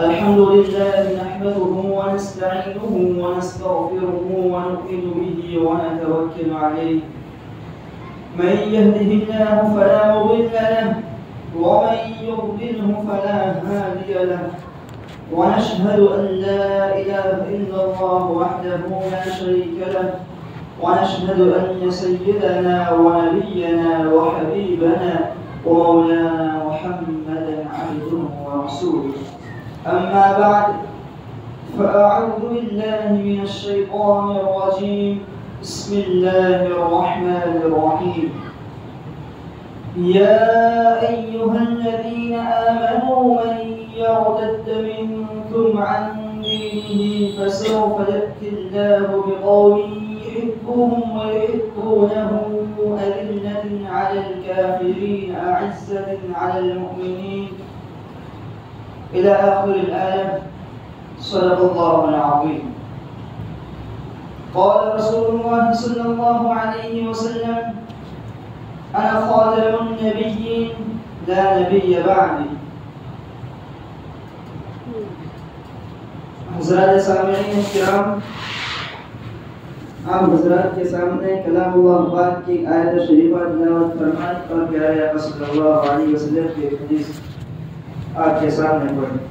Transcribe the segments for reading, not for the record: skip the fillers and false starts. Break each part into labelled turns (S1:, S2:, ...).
S1: अल्हम्दुलिल्लाह नहमदुहु व नस्तईनुहु व नस्तगफिरुहु व नु'मिनु बिही व नतवक्कलु अलैहि मन यहदिहिल्लाहु फला मुदिल्ल लहु व मन युद्लिलहु फला हादिय लहु व नशहदु अन ला इलाहा इल्लल्लाह वहदहु ला शरीका लहु व नशहदु अन्न सय्यदना व नबिyyana व हबीबना व मौलाना मुहम्मदन अब्दुहु व रसूलुहु अम्मा बाद फ़अऊज़ु बिल्लाहि मिनश शैतानिर रजीम बिस्मिल्लाहिर रहमानिर रहीम या अय्युहल्लज़ीना आमनू मन यर्तद्द मिनकुम अन दीनिही फसौफ़ यअतिल्लाहु बिक़ौमिन युहिब्बुहुम व युहिब्बूनहु अज़िल्लतिन अलल काफ़िरीन अ'इज़्ज़तिन अलल मुअमिनीन इला आखिरिल आया सदक़ल्लाहुल अज़ीम। क़ाल रसूलुल्लाह सल्लल्लाहु अलैहि वसल्लम अना ख़ातमुन नबिय्यीन ला नबिय्य बअदी। हज़रात सामईन किराम, आप हज़रात के सामने कलामुल्लाह पाक की आयत शरीफा तिलावत फरमाएं और प्यारे आका सल्लल्लाहु अलैहि वसल्लम की हदीस आपके सामने पढ़ें।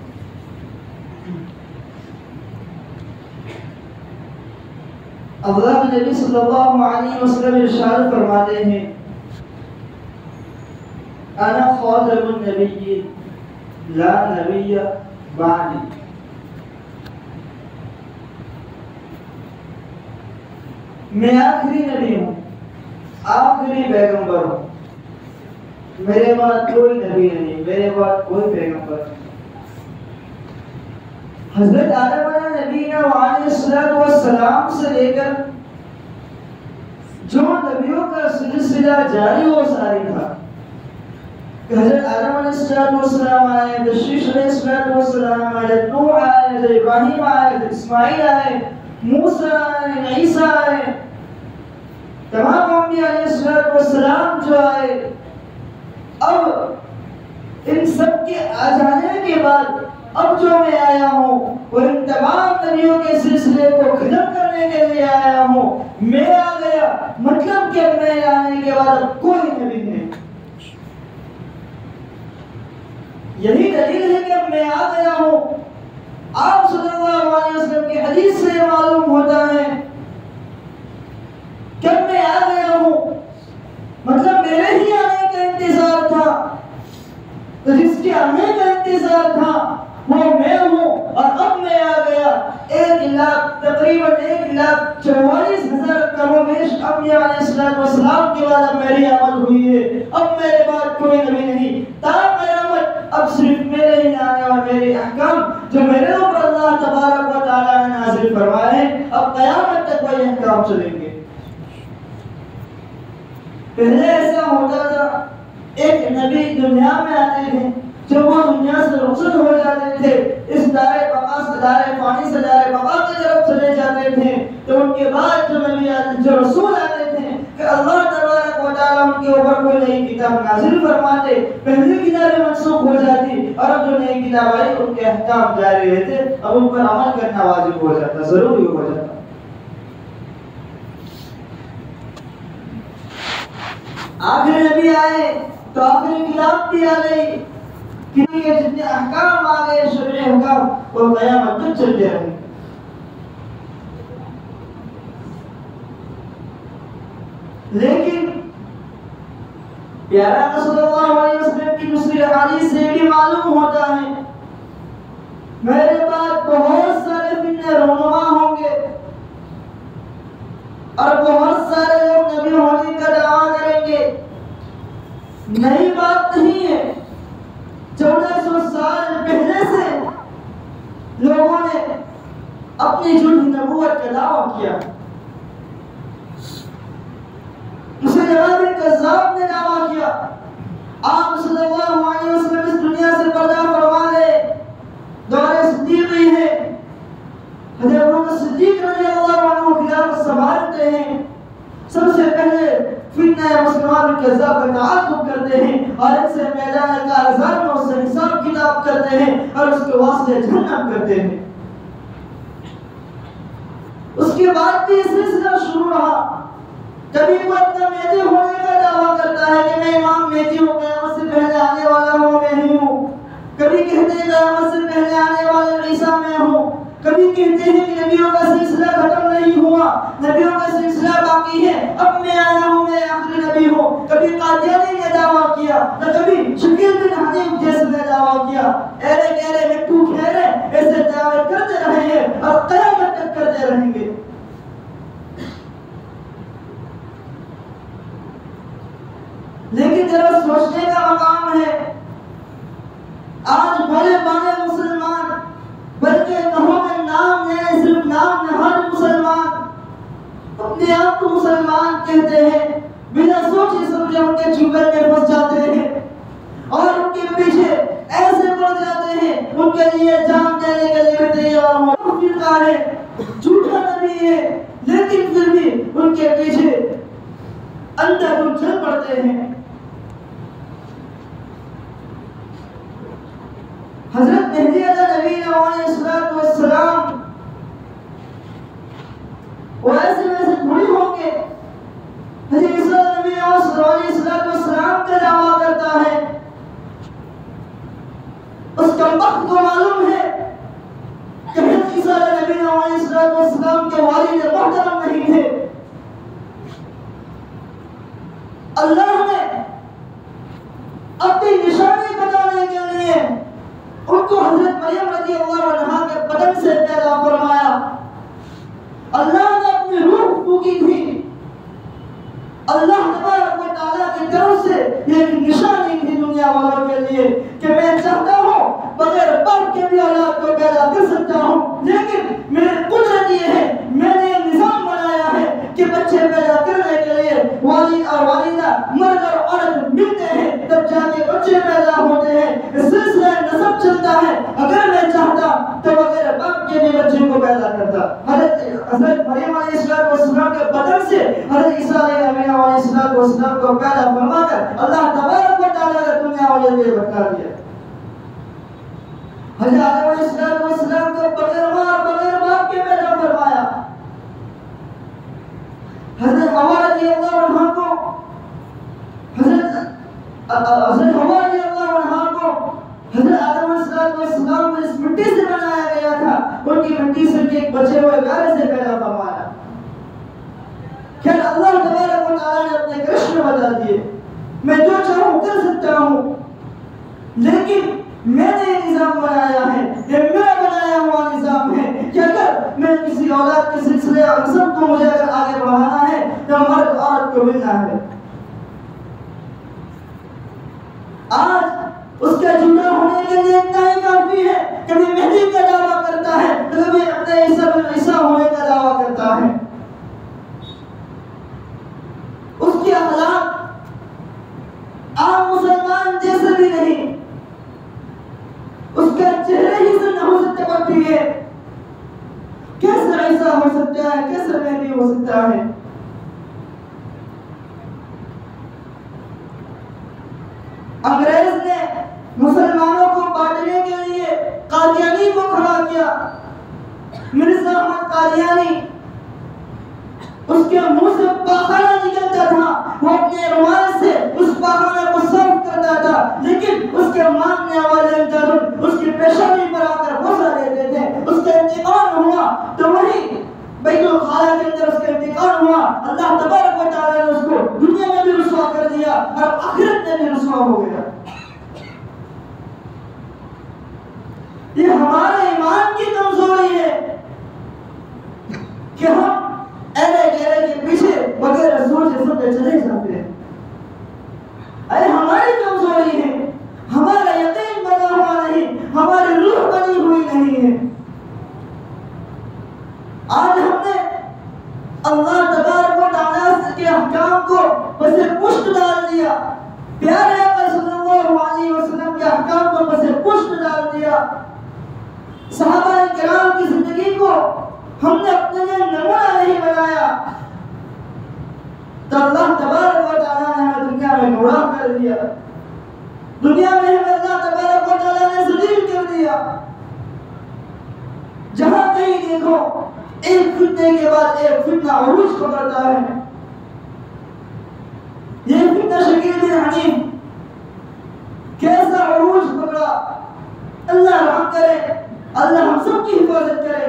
S1: अल्लाह के नबी सल्लल्लाहु अलैहि वसल्लम इरशाद फरमाते हैं अना ख़ातमुन नबिय्यीन ला नबिय्य बअदी। मैं आखिरी नबी हूँ, आखिरी पैगंबर हूँ, मेरे बाद कोई नबी नहीं, मेरे बाद कोई पैगंबर नहीं। हज़रत आदम नबीना अलैहिस्सलातु वस्सलाम से लेकर जो नबियों का सिलसिला जारी और सारी था। हज़रत आदम अलैहिस्सलातु वस्सलाम आए, हज़रत शीश अलैहिस्सलातु वस्सलाम आए, नूह आए, हज़रत इब्राहीम आए, हज़रत इस्माईल आए, मूसा आए, ईसा आए, तमाम अंबिया अलैहिस्सलातु वस्सलाम जो आए। अब इन सब के आ जाने के बाद अब जो मैं आया हूँ और इन तमाम नबियों के सिलसिले को खत्म करने के लिए आया हूँ। मैं आ गया मतलब कि मैं आने के बाद अब कोई नबी नहीं। यही दलील है कि मैं आ गया हूँ। आप सल्लल्लाहु अलैहि वसल्लम की हदीस से मालूम होता है कि मैं आ गया हूँ मतलब मेरे ही आने का इंतजार था, तो जिसके आने का इंतजार था वो मैं हूँ और अब मैं आ गया। तकरीबन 1,44,000 करोमेश अंबिया अलैहिस्सलातु वस्सलाम के बाद अब मेरी आमद हुई है। अब मेरे बाद कोई नबी नहीं ता क़यामत। अब सिर्फ मेरे ही आने और मेरे अहकाम जो मेरे ऊपर अल्लाह तबारक व तआला ने नाज़िल फरमाए हैं, अब क़यामत तक वही अहकाम चलेंगे। पहले ऐसा होता था, एक नबी दुनिया में आते थे, जब वो दुनिया से रुखसत हो जाते थे, इस दारे बका से दारे फानी से दारे बका की तरफ चले जाते थे, तो उनके बाद जो नबी जो रसूल आते थे कि अल्लाह तबारक व तआला उनके ऊपर कोई नई किताब नाज़िल फरमाते, पहली किताबें मनसूख हो जाती और अब जो नई किताब आई उनके अहकाम जारी रहते, अब उन पर अमल करना वाजिब हो जाता, जरूरी हो जाता। आखिरी नबी आए तो आखिरी किताब भी आ गई, क्योंकि जितने अहकाम आ गए शरई अहकाम वो क़यामत तक चलते रहेंगे। लेकिन प्यारा सल्लल्लाहु अलैहि वसल्लम की दूसरी हदीस से भी मालूम होता है मेरे बाद बहुत सारे फितने रहनुमा होंगे और बहुत सारे लोग नबी होने का दावा करेंगे। नई बात नहीं है, 1400 साल पहले से लोगों ने अपनी झूठी नबूवत का दावा किया। मुसलमान कज़्ज़ाब ने दावा किया आप सल्लल्लाहु अलैहि वसल्लम इस दुनिया से पर्दा फरमा गए, दौरे सिद्दीक़ी है, हज़रत अबू बकर सिद्दीक़ रज़ियल्लाहु अन्हु खिलाफत संभालते हैं। सबसे पहले फितना मुसलमान कज़्ज़ाब का ताक़ुब करते हैं और इनसे मैदान कारज़ान में उससे हिसाब किताब करते हैं और उसके वास्ते जहन्नम करते हैं। उसके बाद भी सिलसिला शुरू रहा। कभी वो अपना मेहदी होने का दावा करता है कि मैं इमाम मेहदी हूँ, क़यामत से पहले आने वाला हूँ, मैं ही हूँ। कभी कहते हैं क़यामत से पहले आने वाले ईसा मैं हूँ। कभी कहते हैं कि नबियों का सिलसिला खत्म नहीं हुआ, नबियों का सिलसिला बाकी है, अब मैं आया हूँ, मैं आखिरी नबी हूँ। कभी कादियानी ने दावा किया, तो कभी शकील बिन हनीफ जैसे ने दावा किया। ऐरे गहरे मिट्टू खैरे ऐसे दावे करते रहेंगे और क़यामत तक करते रहेंगे। लेकिन जरा सोचने का मकाम है, आज बड़े बड़े मुसलमान, बल्कि कहोगे नाम नहीं, सिर्फ नाम नहाद मुसलमान, अपने आप को मुसलमान कहते हैं, बिना सोचे समझे उनके चुंगल में फंस जाते हैं और उनके पीछे ऐसे पड़ जाते हैं, उनके लिए जान देने के लिए तैयार हो। फिरका है, झूठा नबी है, लेकिन फिर भी उनके पीछे अंदर तो चल पड़ते हैं। हजरत मेहदी अलैहिस्सलाम वो ऐसे वैसे थोड़ी होंगे। हजरत ईसा अलैहिस्सलाम का दावा करता है, उस कमबख्त को मालूम है कि हजरत ईसा अलैहिस्सलाम के वालिद मोहतरम नहीं थे। अल्लाह ने अपनी निशानी बताने के लिए उनको हजरत मरियम रज़ियल्लाहु अन्हा के बदन से पैदा फरमाया। अल्लाह ने अपनी रूह फूकी थी। अल्लाह तबारक व तआला की तरफ से ये एक निशानी थी दुनिया वालों के लिए कि मैं चाहता हूँ बगैर बाप के भी औलाद को पैदा कर सकता हूँ, लेकिन मेरी कुदरत ये है, मैंने एक निज़ाम बनाया है कि बच्चे पैदा करने के लिए वालिद और वालिदा मर्द और औरत मिलते हैं, तब जाके बच्चे पैदा होते हैं। इस सिलसिला नसब चलता है। अगर मैं चाहता तो बगैर बाप के भी बच्चे को पैदा करता। हजरत मरियम अलैहिस्सलाम के बदन से हजरत ईसा अलैहिस्सलाम को पैदा फरमाकर अल्लाह तबारक व तआला ने दुनिया वालों को बता दिया। हजरत आदम अलैहिस्सलाम को बगैर माँ और बगैर बाप के पैदा फरमाया। हजरत हव्वा रज़ियल्लाहु अन्हा को हजरत हव्वा रज़ियल्लाहु अन्हा को हजरत आदम अलैहिस्सलाम को इस मिट्टी से बनाया गया था, उनकी मिट्टी से एक बचे हुए गारे से पैदा फरमाया। क्या अल्लाह तबारक व तआला ने अपने कृष्ण बता दिए, मैं जो चाहूं कर सकता हूं, लेकिन मैंने ये निजाम बनाया है, ये मेरा बनाया हुआ निजाम है कि अगर मैं किसी औलाद के सिलसिले और नस्ब को मुझे अगर आगे बढ़ाना है तो मर्द औरत को मिलना है। आज उसके जुदा होने के लिए इतना ही काफी है, कभी मेहदी का दावा करता है तो कभी अपने ईसा होने का दावा करता है। उसकी अखलाक आम मुसलमान जैसे भी नहीं, उसका चेहरे ही से नहुसत टपकती है। कैसे ऐसा हो सकता है, कैसे मेहदी हो सकता है? अंग्रेज ने मुसलमानों को बांटने के लिए कादियानी को खड़ा किया। मिर्जा अहमद कादियानी, उसके मुंह से पाखाना निकलता था, वो अपने रुमाल से उस पाखाने को साफ करता था, लेकिन उसके मानने वाले उसकी पेशानी पर आकर बोसा देते थे। उसका इंतकाल हुआ तो वही बैतुल खाला के अंदर उसका इंतकाल हुआ। अल्लाह तबारक व तआला ने उसको दुनिया में भी रुसवा कर दिया और आखिरत में भी रुसवा हो गया। ये हमारे ईमान की कमजोरी है कि हम ऐरे गहरे के पीछे बगैर सोचे समझे चले जाते हैं। अरे हमारी कमजोरी है, हमारा यकीन बना हुआ नहीं, हमारी रूह बनी हुई नहीं है। आज हमने अल्लाह तबारक व तआला के अहकाम को बसे पुष्ट डाल दिया, प्यारे आका सल्लल्लाहु अलैहि वसल्लम के अहकाम को बसे पुष्ट डाल दिया। सहाबा किराम की जिंदगी को हमने अपने लिए नमूना नहीं बनाया, तो अल्लाह तबारक व तआला ने हमें दुनिया में गुमराह कर दिया, दुनिया में हमें अल्लाह तबारक व तआला ने ज़लील कर दिया। जहां कहीं देखो एक फितने के बाद एक फितना उरूज पकड़ता है। ये फितना शकील बिन हनीफ कैसा उरूज पकड़ा, अल्लाह रहम करे, अल्लाह हम सब की हिफाजत करे।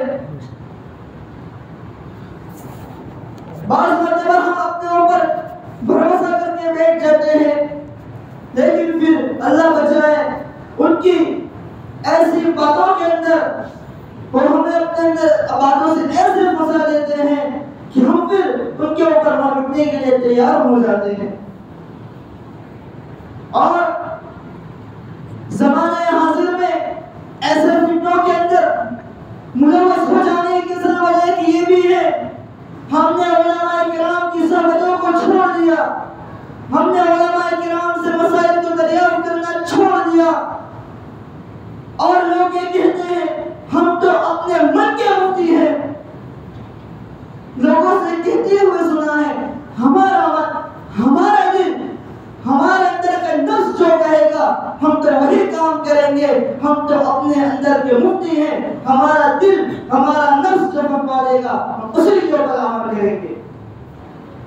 S1: बाज़ मर्तबा हम अपने ऊपर भरोसा करके बैठ जाते हैं, लेकिन फिर अल्लाह बचाए उनकी ऐसी बातों के अंदर और हमें अपने अंदर बातों से ऐसे फंसा देते हैं कि हम फिर उनके ऊपर मरने के लिए तैयार हो जाते हैं। और ज़माने हाज़िर में ऐसे फितनों के अंदर मुलव्वस हो जाने की असल वजह की ये भी है, हमने उलमाए किराम की सोहबतों को छोड़ दिया, हमने उलमाए किराम से मसाइल को दरियाफ्त करना छोड़ दिया। और लोग ये कहते हैं हम तो अपने मन के मुफ्ती हैं। लोगों से कहते हुए सुना है हमारा मन, हमारा दिल, हमारे अंदर का नफ्स जो कहेगा हम तो वही काम करेंगे, हम तो अपने अंदर के मुफ्ती हैं, हमारा दिल, हमारा नफ्स जो फतवा देगा हम उसी के ऊपर अमल करेंगे।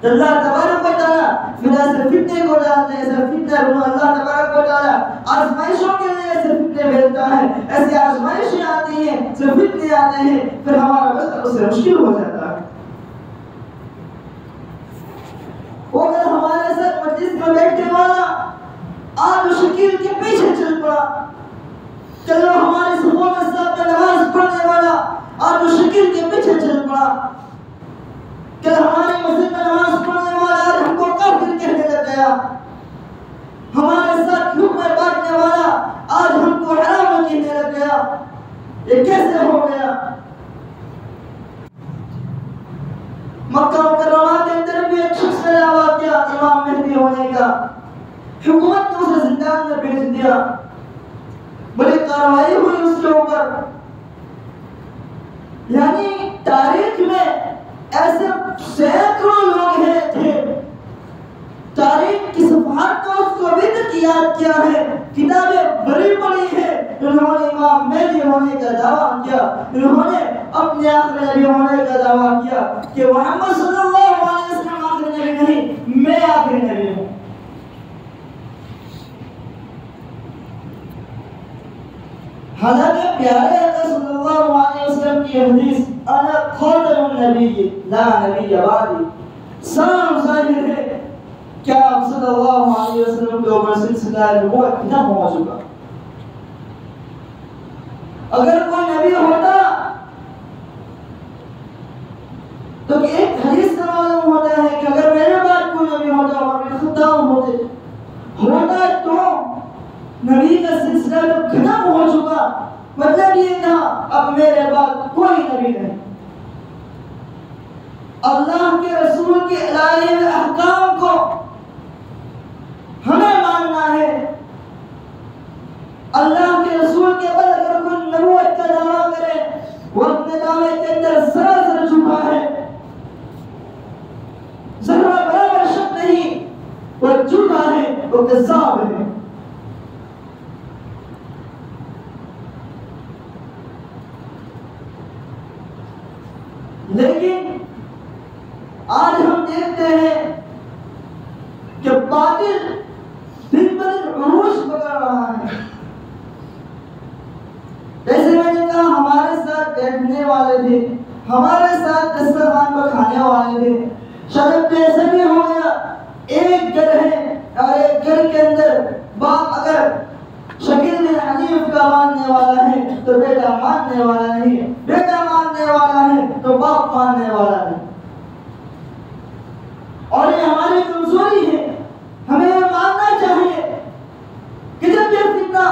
S1: तो अल्लाह तबारक व तआला फिर ऐसे फितने को डालते हैं, ऐसे फितने अल्लाह तबारक व तआला आजमाइशों के लिए ऐसे फितने भेजता है, ऐसी आजमाइशें आती हैं, ऐसे फितने आते हैं, फिर हमारा रास्ता उससे मुश्किल हो जाता है। वो अगर हमारे साथ मजलिस में बैठने वाला आज शकील के पीछे चल पड़ा, चलो हमारे सफों में साथ में नमाज पढ़ने वाला आज शकील के पीछे चल पड़ा, कल हमारे मस्जिद में नमाज पढ़ने वाला आज हमको काफिर कहने लग गया, हमारे साथ हुक्म बांटने वाला आज हमको हराम कहने लग गया। ये कैसे हो गया? मक्का मुकर्रमा के अंदर भी एक शख्स ने दावा किया इमाम मेहदी होने का, हुकूमत ने उसे जिंदान में भेज दिया, बड़ी कार्रवाई हुई उसके ऊपर। यानी तारीख में ऐसे सैकड़ों लोग हैं थे, तारीख की सफात को उसको अभी तक याद किया है, किताबें बड़ी पड़ी है, उन्होंने इमाम मेहदी होने का दावा किया, उन्होंने अपने आखिरी नबी होने का दावा किया कि मोहम्मद सल्लल्लाहु अलैहि वसल्लम आखिरी नबी नहीं, मैं आखिरी नबी हूँ। हालांकि प्यारे आका सल्लल्लाहु अलैहि वसल्लम की हदीस अना खातमुन नबी ला नबी बादी साफ जाहिर है क्या आप सल्लल्लाहु अलैहि वसल्लम के ऊपर सिलसिला नबूवत खत्म हो चुका। अगर कोई नबी होता तो एक हदीस का मालूम होता है कि अगर मेरे बाद कोई नबी होता और मेरे खुदाम होता तो नबी का सिलसिला तो खत्म हो चुका, मतलब ये था अब मेरे बाद कोई नबी नहीं। अल्लाह के रसूल के इलाही अहकाम को हमें मानना है। अल्लाह के रसूल के बाद अगर कोई नबूवत का दावा करे वो अपने दावे के अंदर सरासर झूठा है, जरा बराबर शक नहीं, वो झूठा है, वो कज़्ज़ाब है। लेकिन आज हम देखते हैं कि बातिल दिन ब दिन उरूज पकड़ रहा है। जैसे मैंने कहा हमारे साथ बैठने वाले थे, हमारे साथ दस्तरखान पर खाने वाले थे, शायद ऐसा भी हो गया एक घर है और एक घर के अंदर बाप अगर शकील बिन हनीफ का मानने वाला है तो बेटा मानने वाला नहीं, बेटा मानने वाला है तो बाप मानने वाला नहीं। और ये हमारी कमजोरी है, हमें ये मानना चाहिए कि जब ये फितना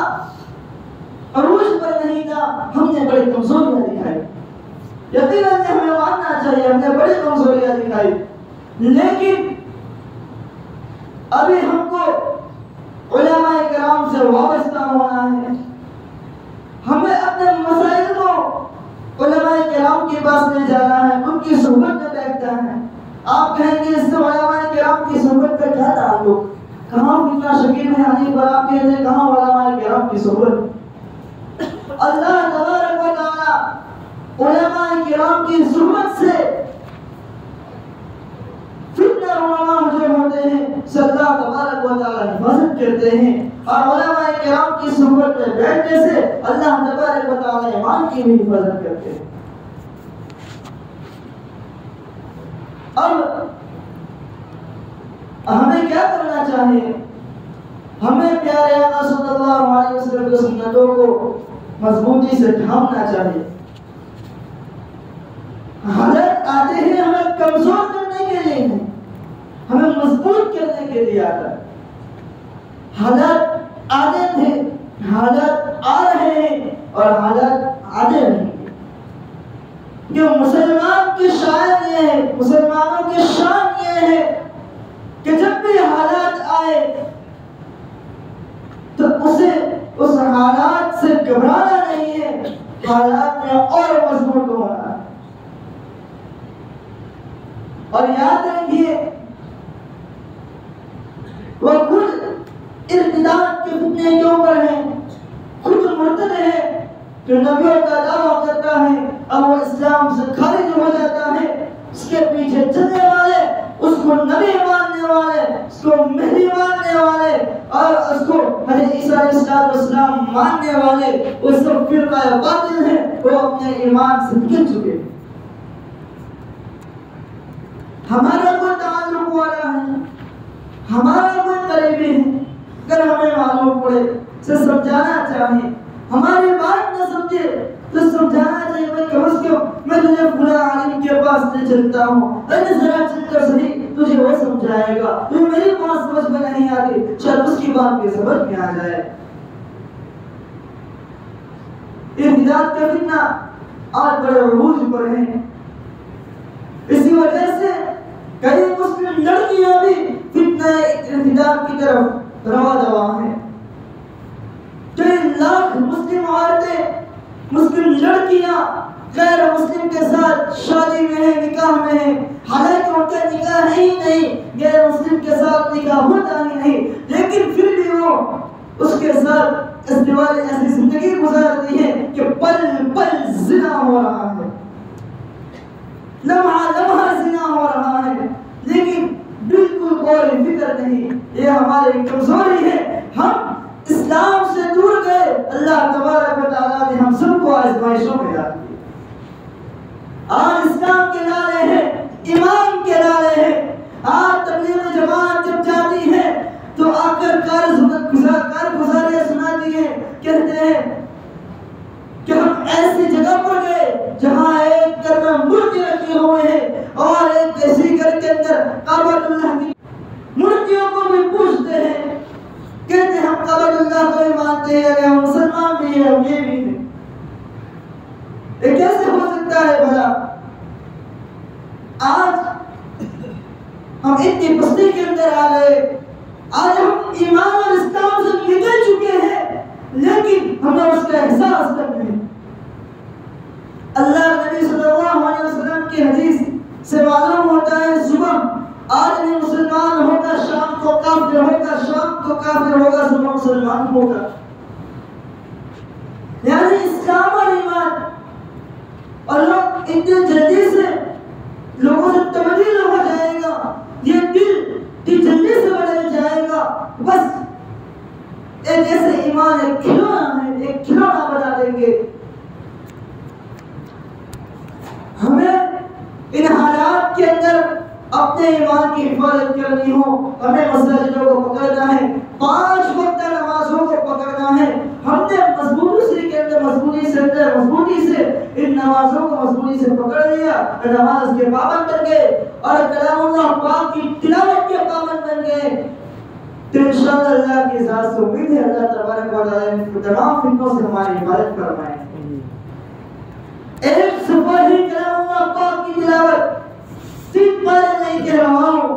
S1: अरूज पर नहीं था हमने बड़ी कमजोरियां दिखाई, यकीनन हमें मानना चाहिए हमने बड़ी कमजोरियां दिखाई। लेकिन अभी हमको उलमाए किराम से वाबस्ता होना है, हमें अपने मसाइल को उलमाए किराम के पास ले जाना है, उनकी सोहबत में बैठना है। आप कहेंगे इससे उलमाए किराम की सोहबत का क्या ताल्लुक, कहाँ फितना शकील है हनी पर आप कहते हैं कहाँ उलमाए किराम की सोहबत। अल्लाह तबारक व तआला उलमाए किराम की सोहबत से फितना उलमा जो होते हैं अल्लाह तबारक व तआला हिफाजत करते हैं, और उलमाए किराम की सोहबत में बैठने से अल्लाह तबारक व तआला ईमान की भी हिफाजत करते हैं। अब हमें क्या करना चाहिए, हमें प्यारे आका सल्लल्लाहु अलैहि वसल्लम की सुन्नतों को मजबूती से थामना चाहिए। हालत आते हैं हमें कमजोर करने के लिए नहीं, हमें मजबूत करने के लिए आता है। हालत आते थे, हालत आ रहे हैं और हालत आते रहेंगे। कि मुसलमान की शान ये है, मुसलमानों की शान ये है कि जब भी हालात आए तो उसे उस हालात से घबराना नहीं है, हालात में और मजबूत होना है। और याद रखिए वो खुद इर्तिदाद के फितने के ऊपर है, खुद मुर्तद है जो नबियों का दावा करता है, अब वो इस्लाम से खारिज हो जाता है, उसके पीछे चलने वाले, उसको नबी मानने वाले, उसको मेहदी मानने वाले और उसको हज़रत ईसा अलैहिस्सलाम मानने वाले, वो सब फिरका बातिल है, वो अपने ईमान से गिर चुके। हमारा कोई ताल्लुक वाला है, हमारा कोई करीबी है, अगर हमें मालूम पड़े तो समझाना चाहिए, हमारी बात न समझे तो समझाना चाहिए। भाई कम से कम मैं तुझे फुला आलिम के पास ले चलता हूँ, अरे जरा चलकर सही तुझे वो समझाएगा, तुझे मेरी बात समझ में नहीं आती, चल उसकी बात भी समझ में आ जाए। इर्तिदाद का फितना आज बड़े अरूज पर है, इसी वजह से कई मुस्लिम लड़कियां भी फितना इर्तिदाद की तरफ रवा दवा है। कई लाख मुस्लिम औरतें, मुस्लिम लड़कियां गैर मुस्लिम के साथ शादी में है, निकाह में है, हालांकि उनका निकाह है ही नहीं, गैर मुस्लिम के साथ निकाह होता ही नहीं, लेकिन फिर भी वो उसके साथ इस दीवार ऐसी जिंदगी गुजारती है कि पल पल जिना हो रहा है, लम्हा लम्हा जिना हो रहा है, लेकिन बिल्कुल कोई फिक्र नहीं। ये हमारी कमजोरी है, हम इस्लाम से दूर गए, अल्लाह तबारक व तआला ने हम सबको आज़माइशों में डाल दिया। आज इस्लाम के नारे हैं, ईमान के नारे हैं, आज तबलीग जमात जब जाती है तो आकर कारगुजारियां सुनाती है, कहते हैं कि हम ऐसी जगह पर गए जहां एक घर में मूर्ति रखी हुई है और एक ऐसी घर के अंदर काबतुल्लाह की मूर्तियों को भी पूजते हैं, कहते हम काबतुल्लाह को भी मानते हैं, हम मुसलमान भी हैं, हम ये भी हैं। ये कैसे हो सकता है भला? आज हम इतनी बस्ती के अंदर आ गए, आज हम ईमान और इस्लाम से निकल चुके हैं, लेकिन हमें उसका एहसास तक नहीं। अल्लाह नबी सल्लल्लाहु अलैहि वसल्लम की हदीस से मालूम होता है, सुबह आदमी मुसलमान होगा, शाम को काफिर होगा, शाम को काफिर होगा, सुबह मुसलमान होगा। यानी इस्लाम और ईमान, और लोग इतनी जल्दी से लोगों से तब्दील हो जाएगा, ये दिल जल्दी से बदल जाएगा, बस एक ऐसे ईमान एक खिलौना है, एक खिलौना बना देंगे। हमें इन हालात के अंदर अपने ईमान की हिफाजत करनी हो, हमें मस्जिदों को पकड़ना है, 5 वक्त नमाजों को पकड़ना है, हमने मजबूती से इन नमाजों को मजबूती से पकड़ लिया, नमाज के पाबंद बन गए और कलामुल्लाह पाक की तिलावत के पाबंद बन गए, तो इंशाअल्लाह अल्लाह की ज़ात से उम्मीद है अल्लाह तबारक व तआला तमाम फितनों से हमारी हिफाजत फरमाए। एक सिपाही कलामुल्लाह पाक की तिलावत 3 पारे नहीं कह रहा हूँ,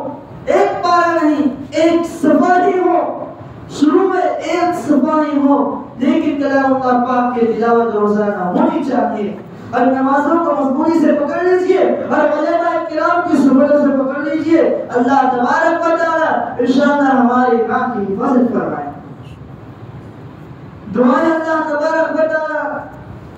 S1: 1 पारा नहीं, एक सिपाही हो, शुरू में एक सिपाही हो, लेकिन कलामुल्लाह पाक की तिलावत रोजाना होनी चाहिए। और नमाजों को मजबूती से पकड़ लीजिए और उलमा किराम की सुन्नतों से पकड़ लीजिए। अल्लाह तबारक व तआला इंशाअल्लाह हमारे काम की हिफाजत फरमाए। दुआ है अल्लाह तबारक व तआला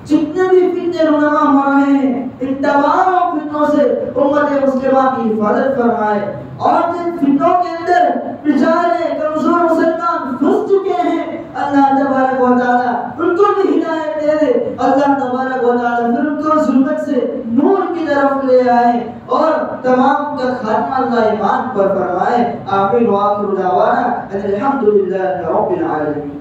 S1: जितने भी फितने रुनमा हो रहे हैं इन तमाम फितनों से उम्मत मुस्लिमा की हिफाजत फरमाए और जिन फितनों के अंदर बेचारे कमजोर मुसलमान फंस चुके हैं अल्लाह तबारक व तआला उनको भी हिदायत दे दे। अल्लाह तबारक व तआला फिर उनको जुल्मत से नूर की तरफ ले आए और तमाम का खात्मा अल्लाह ईमान पर फरमाए। आमीन व आखिर दावाना अल्हम्दुलिल्लाहि रब्बिल आलमीन।